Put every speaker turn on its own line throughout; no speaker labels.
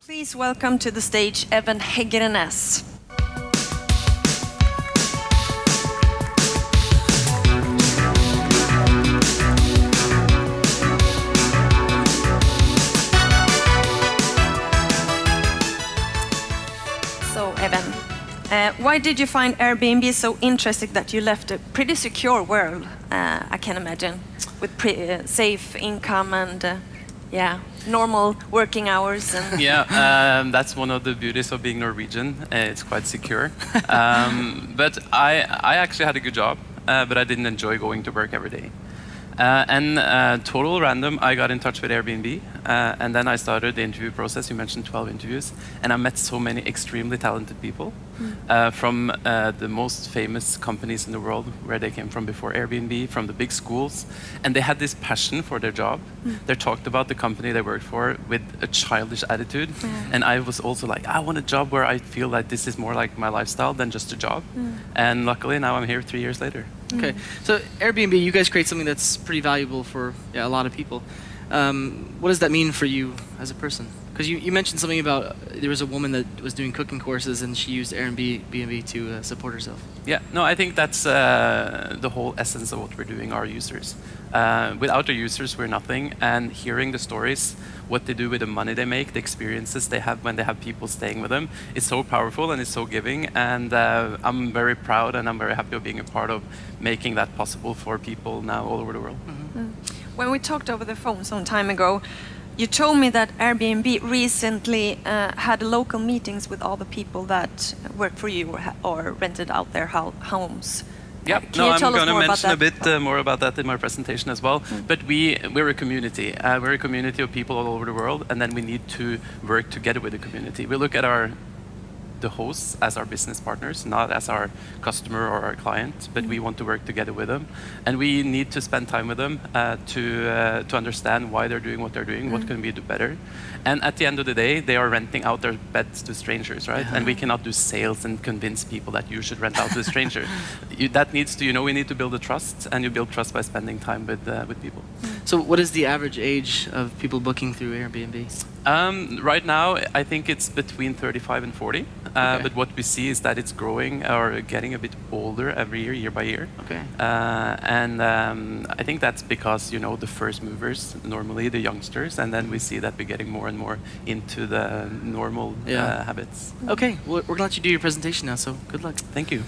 Please welcome to the stage Evan Heggernes. So Evan, why did you find Airbnb so interesting that you left a pretty secure world, I can imagine, with safe income and normal working hours? And
that's one of the beauties of being Norwegian. It's quite secure. But I actually had a good job, but I didn't enjoy going to work every day. Total random, I got in touch with Airbnb, and then I started the interview process. You mentioned 12 interviews, and I met so many extremely talented people from the most famous companies in the world, where they came from before Airbnb, from the big schools, and they had this passion for their job. They talked about the company they worked for with a childish attitude, and I was also like, I want a job where I feel like this is more like my lifestyle than just a job. And luckily now I'm here 3 years later.
Okay, so Airbnb, you guys create something that's pretty valuable for a lot of people. What does that mean for you as a person? Because you mentioned something about there was a woman that was doing cooking courses and she used Airbnb to support herself.
Yeah, no, I think that's the whole essence of what we're doing, our users. Without our users, we're nothing, and hearing the stories, what they do with the money they make, the experiences they have when they have people staying with them, is so powerful and it's so giving, and I'm very proud and I'm very happy of being a part of making that possible for people now all over the world.
When we talked over the phone some time ago, you told me that Airbnb recently had local meetings with all the people that work for you or rented out their homes.
Yeah, I'm going to mention a bit more about that in my presentation as well. But we're a community. We're a community of people all over the world, and then we need to work together with the community. We look at the hosts as our business partners, not as our customer or our client, but we want to work together with them. And we need to spend time with them to understand why they're doing what they're doing, what can we do better. And at the end of the day, they are renting out their beds to strangers, right? And we cannot do sales and convince people that you should rent out to a stranger. That needs to, we need to build a trust, and you build trust by spending time with people.
So what is the average age of people booking through Airbnb?
Right now, I think it's between 35 and 40. But what we see is that it's growing or getting a bit older every year, year by year.
Okay.
I think that's because, the first movers, normally the youngsters, and then we see that we're getting more and more into the normal habits.
Okay, well, we're going to let you do your presentation now, so good luck.
Thank you.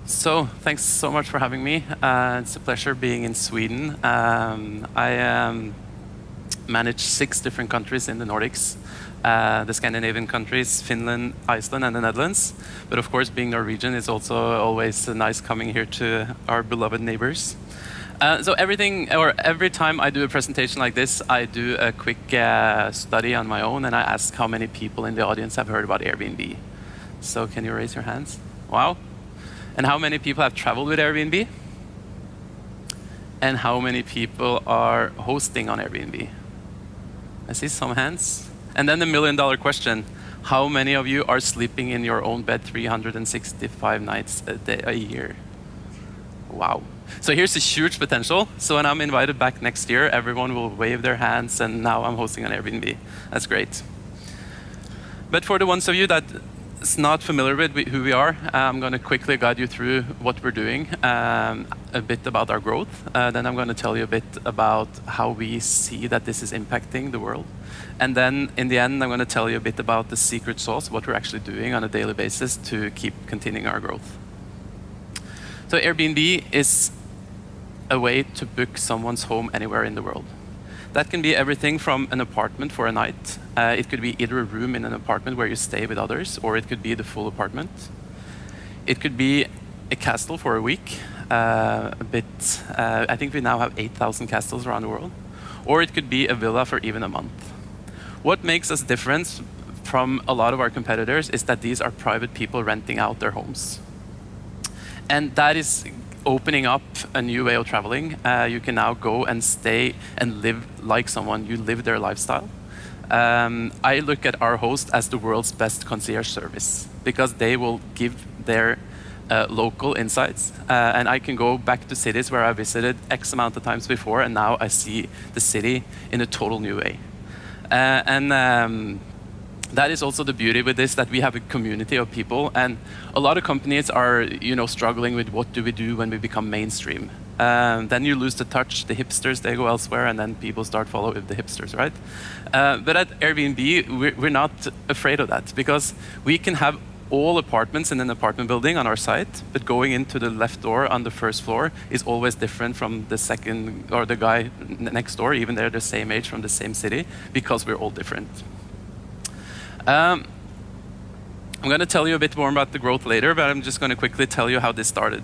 So, thanks so much for having me. It's a pleasure being in Sweden. I manage 6 different countries in the Nordics, the Scandinavian countries, Finland, Iceland, and the Netherlands. But of course, being Norwegian, it's also always nice coming here to our beloved neighbors. So every time I do a presentation like this, I do a quick study on my own, and I ask how many people in the audience have heard about Airbnb. So can you raise your hands? Wow. And how many people have traveled with Airbnb? And how many people are hosting on Airbnb? I see some hands. And then the million-dollar question, how many of you are sleeping in your own bed 365 nights a year? Wow. So here's a huge potential. So when I'm invited back next year, everyone will wave their hands, and now I'm hosting on Airbnb. That's great. But for the ones of you that is not familiar with who we are, I'm going to quickly guide you through what we're doing, a bit about our growth. Then I'm going to tell you a bit about how we see that this is impacting the world. And then in the end, I'm going to tell you a bit about the secret sauce, what we're actually doing on a daily basis to keep continuing our growth. So Airbnb is a way to book someone's home anywhere in the world. That can be everything from an apartment for a night. It could be either a room in an apartment where you stay with others, or it could be the full apartment. It could be a castle for a week. I think we now have 8,000 castles around the world. Or it could be a villa for even a month. What makes us different from a lot of our competitors is that these are private people renting out their homes. And that is opening up a new way of traveling. You can now go and stay and live like someone. You live their lifestyle. I look at our host as the world's best concierge service, because they will give their local insights, and I can go back to cities where I visited X amount of times before, and now I see the city in a total new way. That is also the beauty with this, that we have a community of people, and a lot of companies are, struggling with what do we do when we become mainstream. Then you lose the touch, the hipsters, they go elsewhere, and then people start following the hipsters, right? But at Airbnb, we're not afraid of that, because we can have all apartments in an apartment building on our site, but going into the left door on the first floor is always different from the second, or the guy next door, even they're the same age from the same city, because we're all different. I'm going to tell you a bit more about the growth later, but I'm just going to quickly tell you how this started.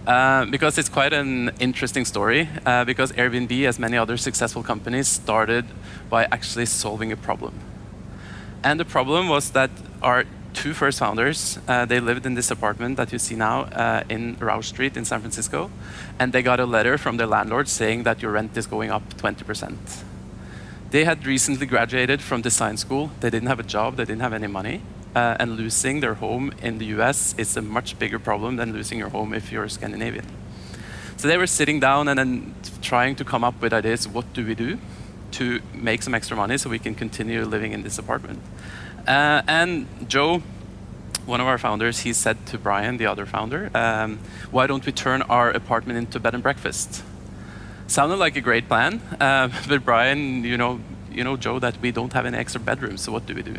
Because it's quite an interesting story, because Airbnb, as many other successful companies, started by actually solving a problem. And the problem was that our two first founders, they lived in this apartment that you see now in Rausch Street in San Francisco, and they got a letter from their landlord saying that your rent is going up 20%. They had recently graduated from design school. They didn't have a job, they didn't have any money, and losing their home in the US is a much bigger problem than losing your home if you're Scandinavian. So they were sitting down and then trying to come up with ideas, what do we do to make some extra money so we can continue living in this apartment? And Joe, one of our founders, he said to Brian, the other founder, why don't we turn our apartment into bed and breakfast? Sounded like a great plan, but Brian, you know, Joe, that we don't have any extra bedrooms, so what do we do?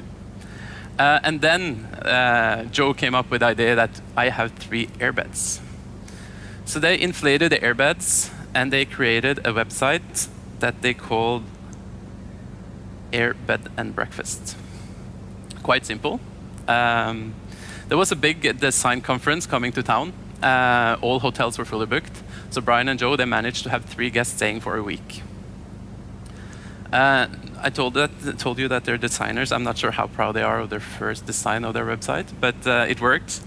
And then Joe came up with the idea that I have 3 airbeds. So they inflated the airbeds, and they created a website that they called Air Bed and Breakfast. Quite simple. There was a big design conference coming to town. All hotels were fully booked. So Brian and Joe, they managed to have 3 guests staying for a week. I told you that they're designers. I'm not sure how proud they are of their first design of their website, but it worked.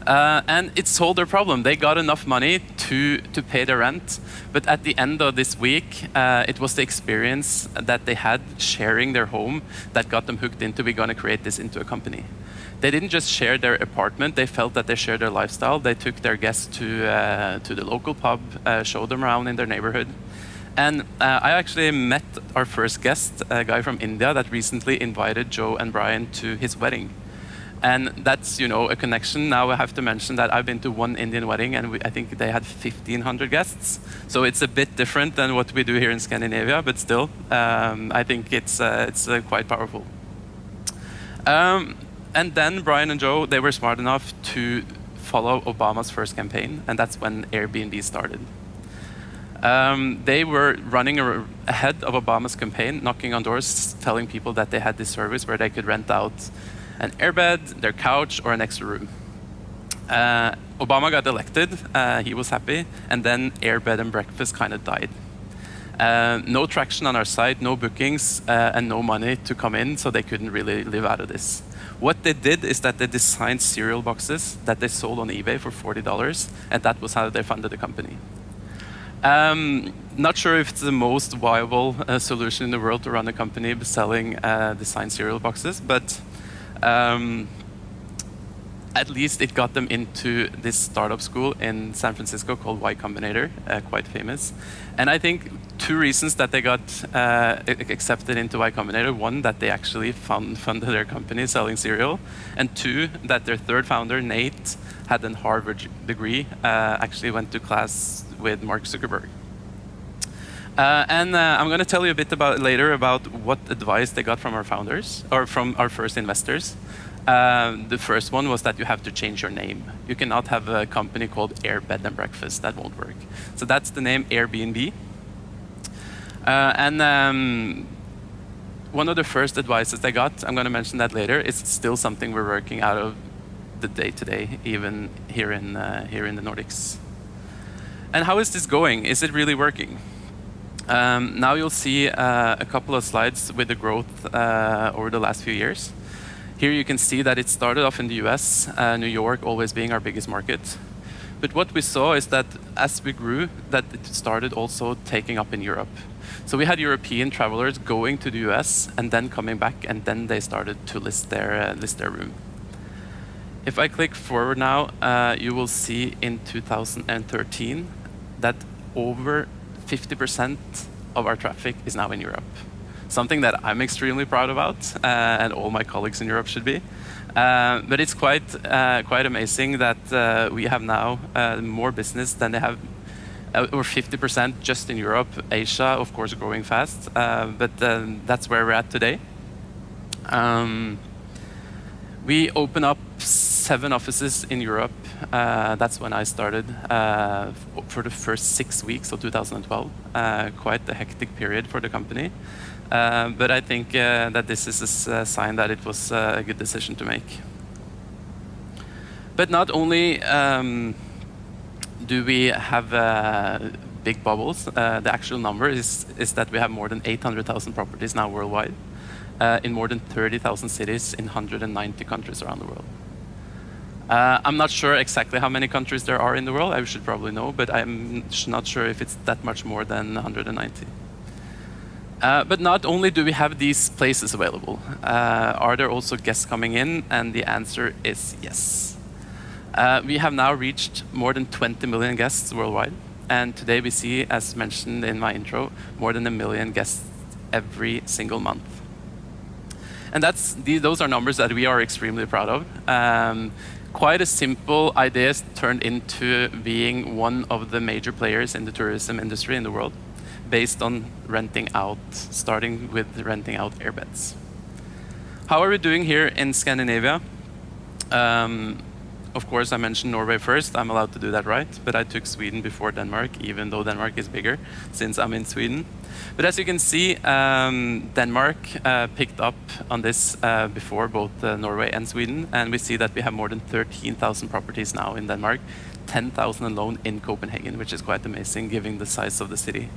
And it solved their problem. They got enough money to pay their rent, but at the end of this week, it was the experience that they had sharing their home that got them hooked into, we're going to create this into a company. They didn't just share their apartment, they felt that they shared their lifestyle. They took their guests to the local pub, showed them around in their neighborhood. And I actually met our first guest, a guy from India that recently invited Joe and Brian to his wedding. And that's, a connection. Now I have to mention that I've been to one Indian wedding, and I think they had 1,500 guests. So it's a bit different than what we do here in Scandinavia, but still, I think it's quite powerful. And then Brian and Joe, they were smart enough to follow Obama's first campaign, and that's when Airbnb started. They were running ahead of Obama's campaign, knocking on doors, telling people that they had this service where they could rent out an airbed, their couch, or an extra room. Obama got elected, he was happy, and then Air Bed and Breakfast kind of died. No traction on our site, no bookings, and no money to come in, so they couldn't really live out of this. What they did is that they designed cereal boxes that they sold on eBay for $40, and that was how they funded the company. Not sure if it's the most viable solution in the world to run a company selling designed cereal boxes, but at least it got them into this startup school in San Francisco called Y Combinator, quite famous. And I think 2 reasons that they got accepted into Y Combinator: 1, that they actually funded their company selling cereal, and 2, that their third founder, Nate, had a Harvard degree, actually went to class with Mark Zuckerberg. And I'm going to tell you a bit later about what advice they got from our founders, or from our first investors. The first one was that you have to change your name. You cannot have a company called Air Bed and Breakfast. That won't work. So that's the name Airbnb. And one of the first advices they got, I'm going to mention that later, is still something we're working out of the day-to-day, even here in the Nordics. And how is this going? Is it really working? Now you'll see a couple of slides with the growth over the last few years. Here you can see that it started off in the US, New York always being our biggest market. But what we saw is that as we grew, that it started also taking up in Europe. So we had European travelers going to the US and then coming back, and then they started to list their room. If I click forward now, you will see in 2013 that over 50% of our traffic is now in Europe. Something that I'm extremely proud about, and all my colleagues in Europe should be. But it's quite amazing that we have now more business than they have, or 50% just in Europe. Asia, of course, growing fast, but that's where we're at today. We open up 7 offices in Europe. That's when I started for the first 6 weeks of 2012. Quite a hectic period for the company. But I think that this is a sign that it was a good decision to make. But not only do we have big bubbles, the actual number is that we have more than 800,000 properties now worldwide, in more than 30,000 cities in 190 countries around the world. I'm not sure exactly how many countries there are in the world. I should probably know, but I'm not sure if it's that much more than 190. But not only do we have these places available, are there also guests coming in? And the answer is yes. We have now reached more than 20 million guests worldwide. And today we see, as mentioned in my intro, more than 1 million guests every single month. And those are numbers that we are extremely proud of. Quite a simple idea turned into being one of the major players in the tourism industry in the world, based on renting out, starting with renting out airbeds. How are we doing here in Scandinavia? Of course, I mentioned Norway first. I'm allowed to do that, right? But I took Sweden before Denmark, even though Denmark is bigger, since I'm in Sweden. But as you can see, Denmark picked up on this before both Norway and Sweden, and we see that we have more than 13,000 properties now in Denmark, 10,000 alone in Copenhagen, which is quite amazing given the size of the city.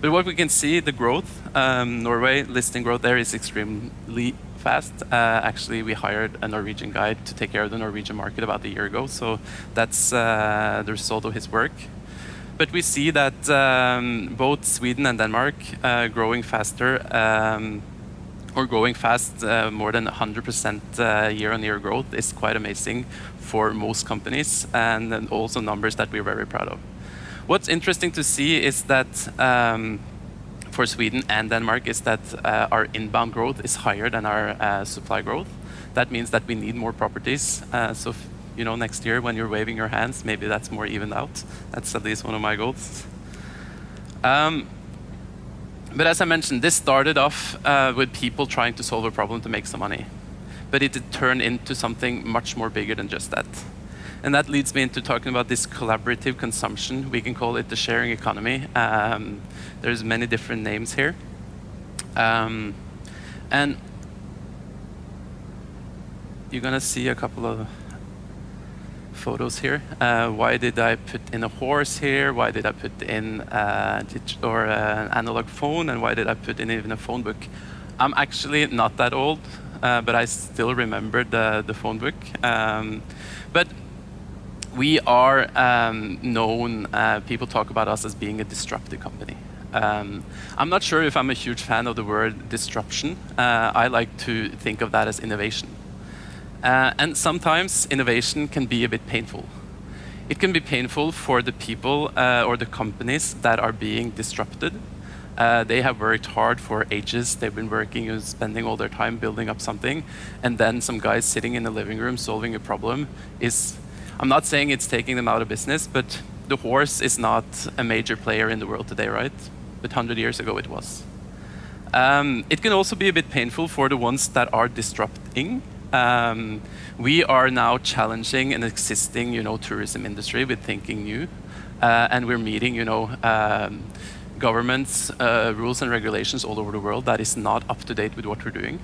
But what we can see, the growth, Norway listing growth there is extremely fast. Actually, we hired a Norwegian guy to take care of the Norwegian market about a year ago, so that's the result of his work. But we see that both Sweden and Denmark growing faster, or growing fast, more than 100% year-on-year growth is quite amazing for most companies, and then also numbers that we're very proud of. What's interesting to see is that for Sweden and Denmark is that our inbound growth is higher than our supply growth. That means that we need more properties. So next year when you're waving your hands, maybe that's more evened out. That's at least one of my goals. But as I mentioned, this started off with people trying to solve a problem to make some money. But it did turn into something much more bigger than just that. And that leads me into talking about this collaborative consumption. We can call it the sharing economy. There's many different names here. And you're going to see a couple of photos here. Why did I put in a horse here? Why did I put in an analog phone? And why did I put in even a phone book? I'm actually not that old, but I still remember the phone book. But we are known, people talk about us as being a disruptive company. I'm not sure if I'm a huge fan of the word disruption. I like to think of that as innovation. And sometimes innovation can be a bit painful. It can be painful for the people or the companies that are being disrupted. They have worked hard for ages. They've been working and spending all their time building up something. And then some guys sitting in the living room solving a problem is, I'm not saying it's taking them out of business, but the horse is not a major player in the world today, right? But 100 years ago it was. It can also be a bit painful for the ones that are disrupting. We are now challenging an existing, tourism industry with thinking new, and we're meeting, governments, rules and regulations all over the world that is not up to date with what we're doing.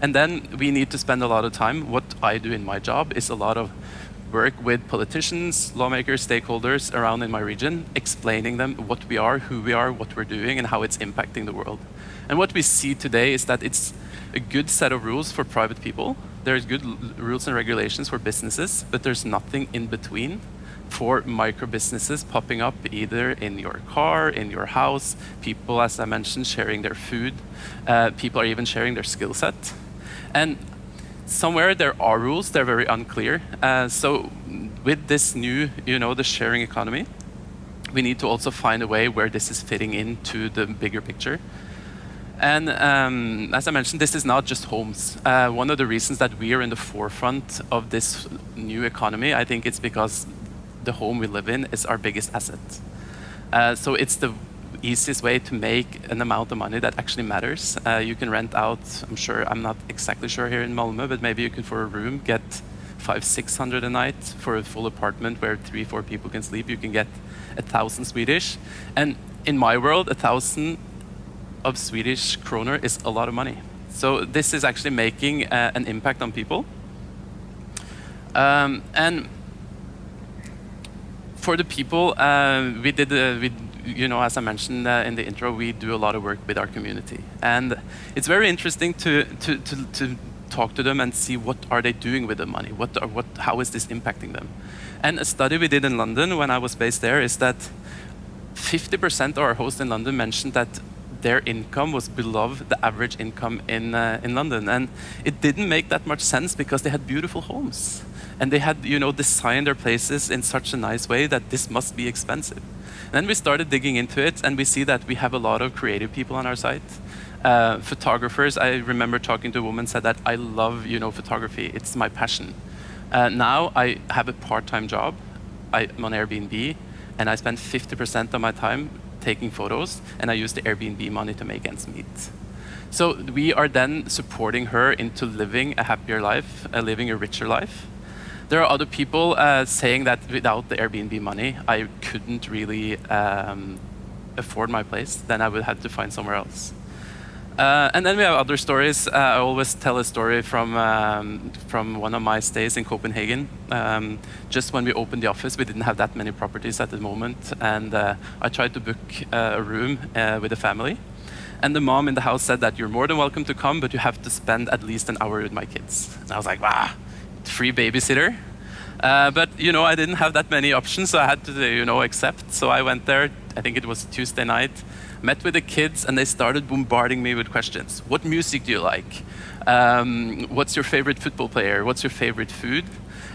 And then we need to spend a lot of time. What I do in my job is a lot of work with politicians, lawmakers, stakeholders around in my region, explaining them what we are, who we are, what we're doing, and how it's impacting the world. And what we see today is that it's a good set of rules for private people. There's good rules and regulations for businesses, but there's nothing in between for micro businesses popping up either in your car, in your house, people, as I mentioned, sharing their food. People are even sharing their skill set. And somewhere there are rules, they're very unclear. So with this new, the sharing economy, we need to also find a way where this is fitting into the bigger picture. And as I mentioned, this is not just homes. One of the reasons that we are in the forefront of this new economy, I think it's because the home we live in is our biggest asset. So it's the easiest way to make an amount of money that actually matters. You can rent out, I'm not exactly sure here in Malmö, but maybe you can, for a room, get 500-600 a night. For a full apartment where 3-4 people can sleep, you can get 1,000 Swedish. And in my world, 1,000 of Swedish kroner is a lot of money. So this is actually making an impact on people. And for the people, we did, as I mentioned in the intro, we do a lot of work with our community. And it's very interesting to talk to them and see what are they doing with the money, how is this impacting them. And a study we did in London when I was based there is that 50% of our hosts in London mentioned that their income was below the average income in London. And it didn't make that much sense because they had beautiful homes. And they had, designed their places in such a nice way that this must be expensive. And then we started digging into it, and we see that we have a lot of creative people on our site. Photographers, I remember talking to a woman said that I love, photography. It's my passion. Now I have a part-time job. I'm on Airbnb, and I spend 50% of my time taking photos, and I use the Airbnb money to make ends meet. So we are then supporting her into living a happier life, living a richer life. There are other people saying that without the Airbnb money, I couldn't really afford my place, then I would have to find somewhere else. And then we have other stories. I always tell a story from one of my stays in Copenhagen. Just when we opened the office, we didn't have that many properties at the moment, and I tried to book a room with a family. And the mom in the house said that you're more than welcome to come, but you have to spend at least an hour with my kids. And I was like, wow, free babysitter. But I didn't have that many options, so I had to accept. So I went there, I think it was Tuesday night, met with the kids, and they started bombarding me with questions. What music do you like? What's your favorite football player? What's your favorite food?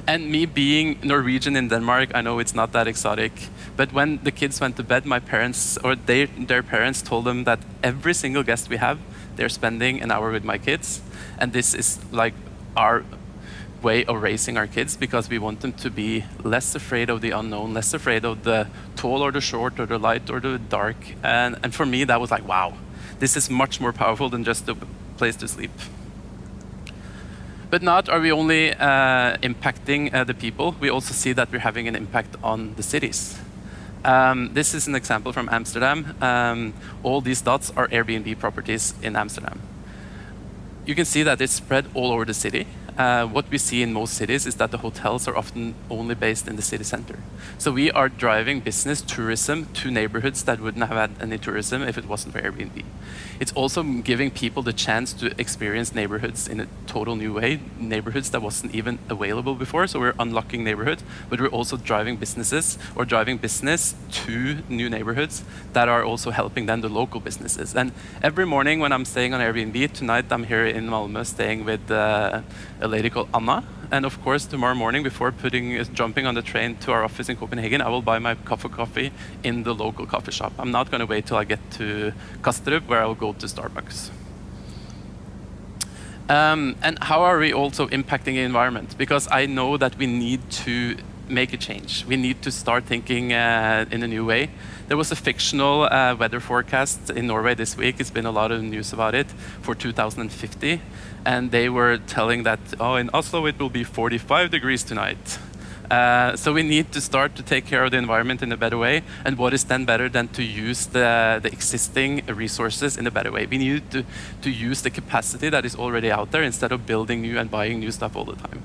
And me being Norwegian in Denmark, I know it's not that exotic, but when the kids went to bed, my parents, or their parents told them that every single guest we have, they're spending an hour with my kids. And this is like our way of raising our kids, because we want them to be less afraid of the unknown, less afraid of the tall or the short or the light or the dark. And for me, that was like, wow, this is much more powerful than just a place to sleep. But not are we only impacting the people, we also see that we're having an impact on the cities. This is an example from Amsterdam. All these dots are Airbnb properties in Amsterdam. You can see that it's spread all over the city. What we see in most cities is that the hotels are often only based in the city center. So we are driving business, tourism to neighborhoods that wouldn't have had any tourism if it wasn't for Airbnb. It's also giving people the chance to experience neighborhoods in a total new way, neighborhoods that wasn't even available before. So we're unlocking neighborhoods, but we're also driving businesses or driving business to new neighborhoods that are also helping then the local businesses. And every morning when I'm staying on Airbnb, tonight I'm here in Malmö staying with a lady called Anna. And of course, tomorrow morning, before jumping on the train to our office in Copenhagen, I will buy my coffee in the local coffee shop. I'm not going to wait till I get to Kastrup, where I will go to Starbucks. And how are we also impacting the environment? Because I know that we need to make a change. We need to start thinking in a new way. There was a fictional weather forecast in Norway this week. It's been a lot of news about it for 2050. And they were telling that, oh, in Oslo it will be 45 degrees tonight. So we need to start to take care of the environment in a better way. And what is then better than to use the existing resources in a better way? We need to use the capacity that is already out there instead of building new and buying new stuff all the time.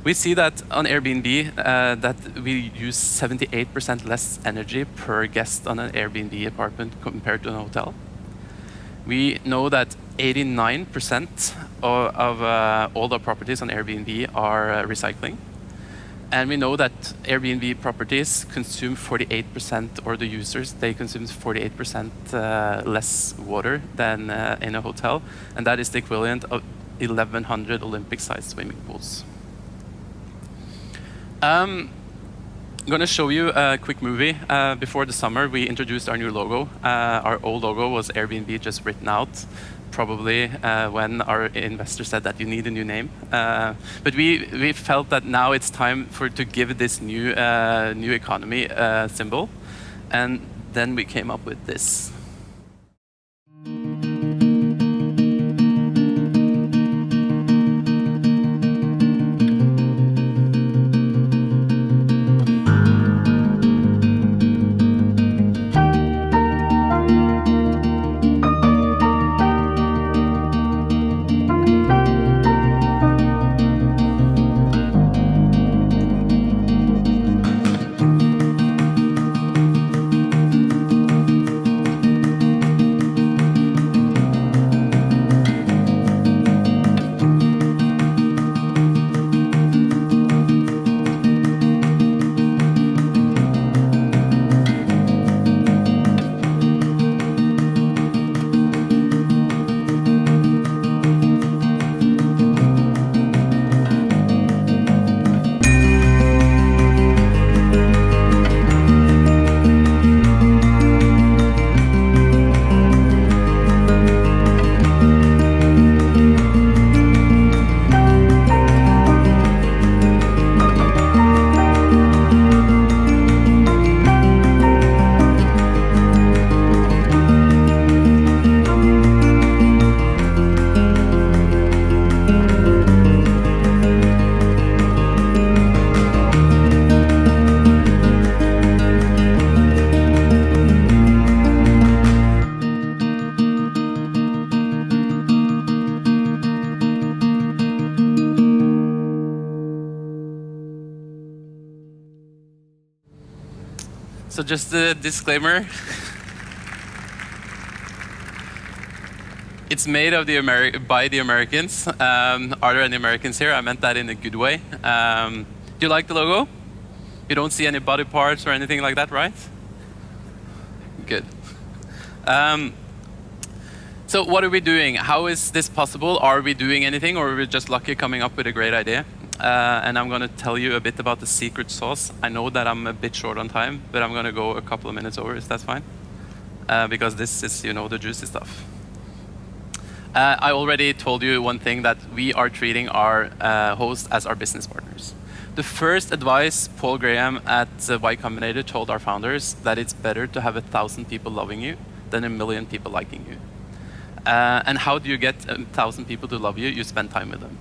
We see that on Airbnb that we use 78% less energy per guest on an Airbnb apartment compared to a hotel. We know that 89% of all the properties on Airbnb are recycling. And we know that Airbnb properties consume 48%, or the users, they consume 48% less water than in a hotel. And that is the equivalent of 1,100 Olympic-sized swimming pools. I'm going to show you a quick movie. Before the summer, we introduced our new logo. Our old logo was Airbnb just written out, probably when our investor said that you need a new name. But we felt that now it's time to give this new economy symbol. And then we came up with this. So just a disclaimer. It's made of by the Americans. Are there any Americans here? I meant that in a good way. Do you like the logo? You don't see any body parts or anything like that, right? Good. So what are we doing? How is this possible? Are we doing anything, or are we just lucky coming up with a great idea? And I'm going to tell you a bit about the secret sauce. I know that I'm a bit short on time, but I'm going to go a couple of minutes over, if that's fine. Because this is, you know, the juicy stuff. I already told you one thing, that we are treating our hosts as our business partners. The first advice Paul Graham at Y Combinator told our founders, that it's better to have 1,000 people loving you than 1,000,000 people liking you. And how do you get 1,000 people to love you? You spend time with them.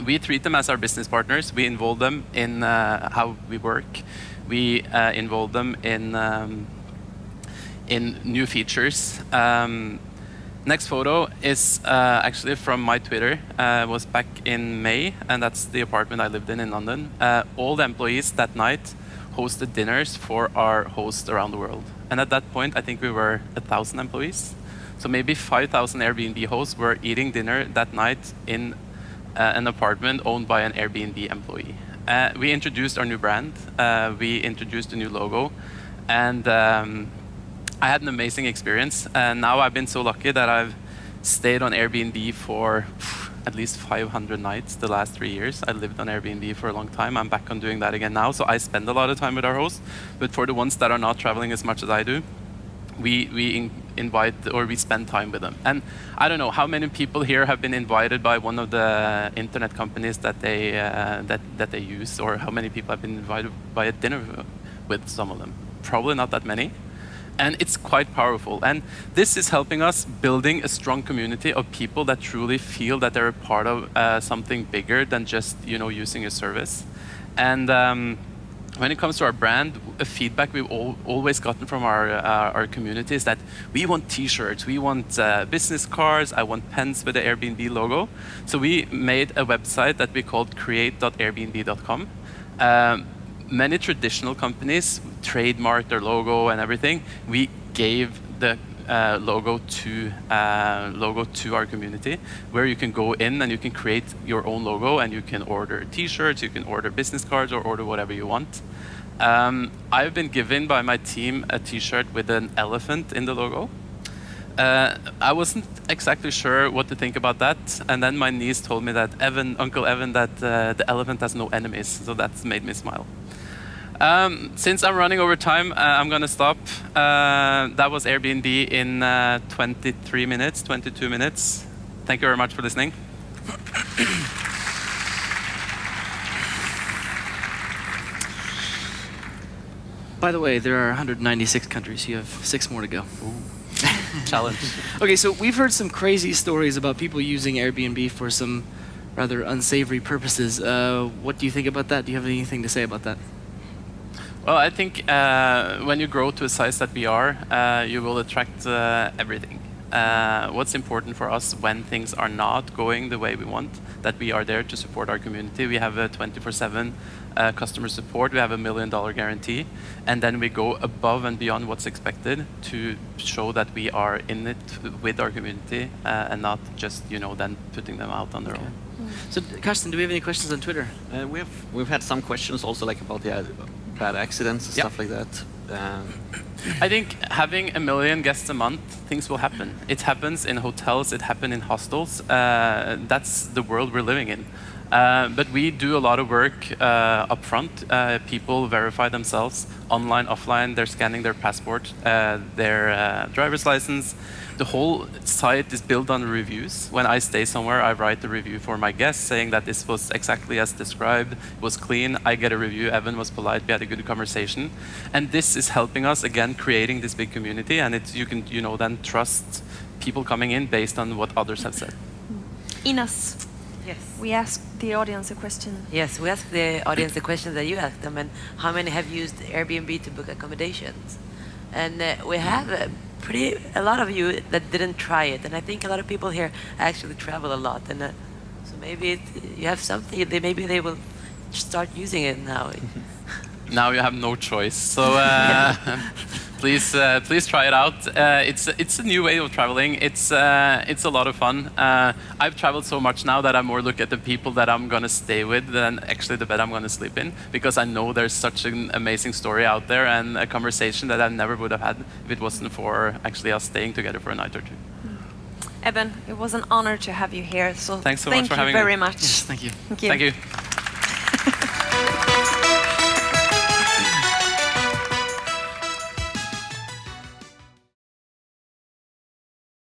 We treat them as our business partners. We involve them in how we work. We involve them in new features. Next photo is actually from my Twitter. It was back in May, and that's the apartment I lived in London. All the employees that night hosted dinners for our hosts around the world. And at that point, I think we were 1,000 employees. So maybe 5,000 Airbnb hosts were eating dinner that night in an apartment owned by an Airbnb employee. We introduced our new brand. We introduced a new logo. And I had an amazing experience. And now I've been so lucky that I've stayed on Airbnb for at least 500 nights the last 3 years. I lived on Airbnb for a long time. I'm back on doing that again now. So I spend a lot of time with our hosts. But for the ones that are not traveling as much as I do, we invite, or we spend time with them. And I don't know how many people here have been invited by one of the internet companies that they that they use, or how many people have been invited by a dinner with some of them. Probably not that many. And it's quite powerful. And this is helping us building a strong community of people that truly feel that they're a part of something bigger than just, you know, using a service. And when it comes to our brand, a feedback we've always gotten from our community is that we want T-shirts, we want business cards, I want pens with the Airbnb logo. So we made a website that we called create.airbnb.com. Many traditional companies trademark their logo and everything. We gave the logo to our community, where you can go in and you can create your own logo, and you can order T-shirts, you can order business cards, or order whatever you want. I've been given by my team a T-shirt with an elephant in the logo. I wasn't exactly sure what to think about that, and then my niece told me that Uncle Evan, that the elephant has no enemies, so that made me smile. Since I'm running over time, I'm going to stop. That was Airbnb in 23 minutes, 22 minutes. Thank you very much for listening.
By the way, there are 196 countries. You have 6 more to go.
Challenge.
Okay, so we've heard some crazy stories about people using Airbnb for some rather unsavory purposes. What do you think about that? Do you have anything to say about that?
Well, I think when you grow to a size that we are, you will attract everything. What's important for us when things are not going the way we want, that we are there to support our community. We have a 24/7 customer support. We have a $1 million guarantee. And then we go above and beyond what's expected to show that we are in it with our community and not just, then putting them out on their own.
So, Karsten, do we have any questions on Twitter?
We've had some questions also like about the bad accidents and stuff like that.
I think having 1 million guests a month, things will happen. It happens in hotels, it happens in hostels. That's the world we're living in. But we do a lot of work up front. People verify themselves online, offline. They're scanning their passport, their driver's license. The whole site is built on reviews. When I stay somewhere, I write a review for my guests saying that this was exactly as described, it was clean. I get a review, Evan was polite, we had a good conversation. And this is helping us, again, creating this big community. And you can, then trust people coming in based on what others have said.
Ines.
Yes.
We asked the audience a question.
Yes, we asked the audience the question that you asked them, and how many have used Airbnb to book accommodations? And we have a lot of you that didn't try it, and I think a lot of people here actually travel a lot, and so maybe you have something. Maybe they will start using it now.
Now you have no choice. So please try it out. It's a new way of traveling. It's a lot of fun. I've traveled so much now that I more look at the people that I'm going to stay with than actually the bed I'm going to sleep in, because I know there's such an amazing story out there and a conversation that I never would have had if it wasn't for actually us staying together for a night or two.
Evan, it was an honor to have you here. So
thanks so much for having me.
Thank you very much.
Yes, thank you.
Thank you.
Thank you.